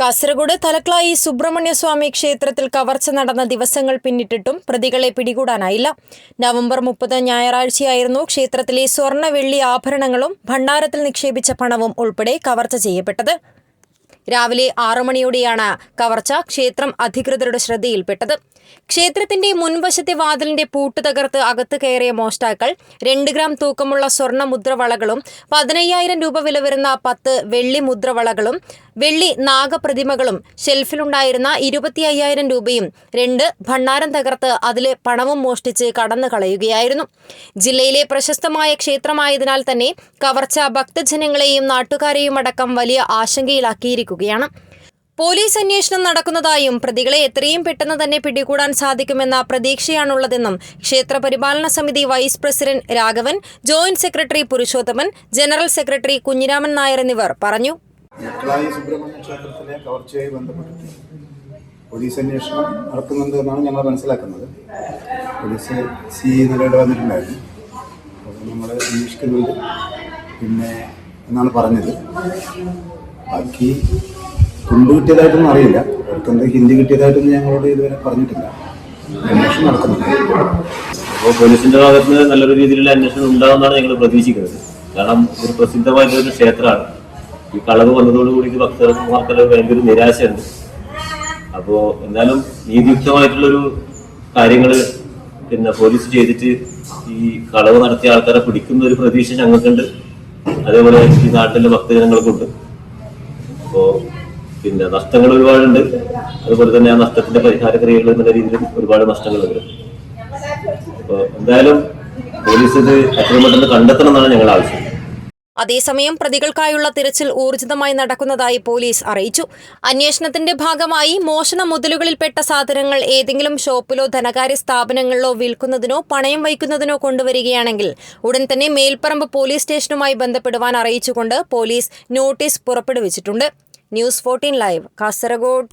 കാസർഗോഡ് തലക്ലായി സുബ്രഹ്മണ്യസ്വാമി ക്ഷേത്രത്തിൽ കവർച്ച നടന്ന ദിവസങ്ങൾ പിന്നിട്ടിട്ടും പ്രതികളെ പിടികൂടാനായില്ല. നവംബർ 30 ഞായറാഴ്ചയായിരുന്നു ക്ഷേത്രത്തിലെ സ്വർണ്ണ വെള്ളി ആഭരണങ്ങളും ഭണ്ഡാരത്തിൽ നിക്ഷേപിച്ച പണവും ഉൾപ്പെടെ കവർച്ച ചെയ്യപ്പെട്ടത്. രാവിലെ 6 മണിയോടെയാണ് കവർച്ച ക്ഷേത്രം അധികൃതരുടെ ശ്രദ്ധയിൽപ്പെട്ടത്. ക്ഷേത്രത്തിന്റെ മുൻവശത്തെ വാതിലിന്റെ പൂട്ട് തകർത്ത് അകത്ത് കയറിയ മോഷ്ടാക്കൾ 2 ഗ്രാം തൂക്കമുള്ള സ്വർണ്ണ മുദ്രവളകളും 15,000 രൂപ വില വരുന്ന 10 വെള്ളി മുദ്രവളകളും വെള്ളി നാഗപ്രതിമകളും ഷെൽഫിലുണ്ടായിരുന്ന 25,000 രൂപയും 2 ഭണ്ഡാരം തകർത്ത് അതിലെ പണവും മോഷ്ടിച്ച് കടന്നു കളയുകയായിരുന്നു. ജില്ലയിലെ പ്രശസ്തമായ ക്ഷേത്രമായതിനാൽ തന്നെ കവർച്ച ഭക്തജനങ്ങളെയും നാട്ടുകാരെയും അടക്കം വലിയ ആശങ്കയിലാക്കിയിരിക്കുകയാണ്. പോലീസ് അന്വേഷണം നടക്കുന്നതായും പ്രതികളെ എത്രയും പെട്ടെന്ന് തന്നെ പിടികൂടാൻ സാധിക്കുമെന്ന പ്രതീക്ഷയാണുള്ളതെന്നും ക്ഷേത്ര പരിപാലന സമിതി vice president Raghavan, joint secretary Purushothaman, general secretary Kunhiraman Nair എന്നിവർ പറഞ്ഞു. സുബ്രഹ്മണ്യ ക്ഷേത്രത്തിലെ കവർച്ചയുമായി ബന്ധപ്പെട്ടിട്ട് പോലീസ് അന്വേഷണം നടക്കുന്നുണ്ട് എന്നാണ് ഞങ്ങൾ മനസ്സിലാക്കുന്നത്. പോലീസ് നിലയിൽ വന്നിട്ടുണ്ടായിരുന്നു. അപ്പോൾ നമ്മൾ അന്വേഷിക്കുന്നുണ്ട് പിന്നെ എന്നാണ് പറഞ്ഞത്. ബാക്കി തുണ്ട് കിട്ടിയതായിട്ടൊന്നും അറിയില്ല. അവർക്കെന്ത് ഹിന്ദി കിട്ടിയതായിട്ടൊന്നും ഞങ്ങളോട് ഇതുവരെ പറഞ്ഞിട്ടില്ല. അന്വേഷണം നടക്കുന്നുണ്ട്. അപ്പോൾ പോലീസിന്റെ ഭാഗത്ത് നിന്ന് നല്ലൊരു രീതിയിലുള്ള അന്വേഷണം ഉണ്ടാകുമെന്നാണ് ഞങ്ങൾ പ്രതീക്ഷിക്കുന്നത്. കാരണം ഒരു പ്രസിദ്ധമായിട്ടൊരു ക്ഷേത്രമാണ്. ഈ കളവ് വന്നതോടുകൂടി ഭക്തർമാർക്ക് ഭയങ്കര നിരാശയുണ്ട്. അപ്പോൾ എന്നാലും നീതിയുക്തമായിട്ടുള്ളൊരു കാര്യങ്ങൾ പോലീസ് ചെയ്തിട്ട് ഈ കളവ് നടത്തിയ ആൾക്കാരെ പിടിക്കുന്ന ഒരു പ്രതീക്ഷ ഞങ്ങൾക്കുണ്ട്. അതേപോലെ ഈ നാട്ടിലെ ഭക്തജനങ്ങൾക്കുണ്ട്. അപ്പോൾ നഷ്ടങ്ങൾ ഒരുപാടുണ്ട്. അതുപോലെ തന്നെ ആ നഷ്ടത്തിന്റെ പരിഹാര ക്രിയകൾ എന്നുള്ള രീതിയിലും ഒരുപാട് നഷ്ടങ്ങളുണ്ട്. അപ്പോൾ എന്തായാലും പോലീസ് ഇത് എത്രയും പെട്ടെന്ന് കണ്ടെത്തണം എന്നാണ് ഞങ്ങളുടെ ആവശ്യം. അതേസമയം പ്രതികൾക്കായുള്ള തിരച്ചിൽ ഊർജിതമായി നടക്കുന്നതായി പോലീസ് അറിയിച്ചു. അന്വേഷണത്തിന്റെ ഭാഗമായി മോഷണ മുതലുകളിൽപ്പെട്ട സാധനങ്ങൾ ഏതെങ്കിലും ഷോപ്പിലോ ധനകാര്യ സ്ഥാപനങ്ങളിലോ വിൽക്കുന്നതിനോ പണയം വയ്ക്കുന്നതിനോ കൊണ്ടുവരികയാണെങ്കിൽ ഉടൻ തന്നെ മേൽപ്പറമ്പ് പോലീസ് സ്റ്റേഷനുമായി ബന്ധപ്പെടുവാൻ അറിയിച്ചുകൊണ്ട് പോലീസ് നോട്ടീസ് പുറപ്പെടുവിച്ചിട്ടുണ്ട്. News 14 live, Kasaragod.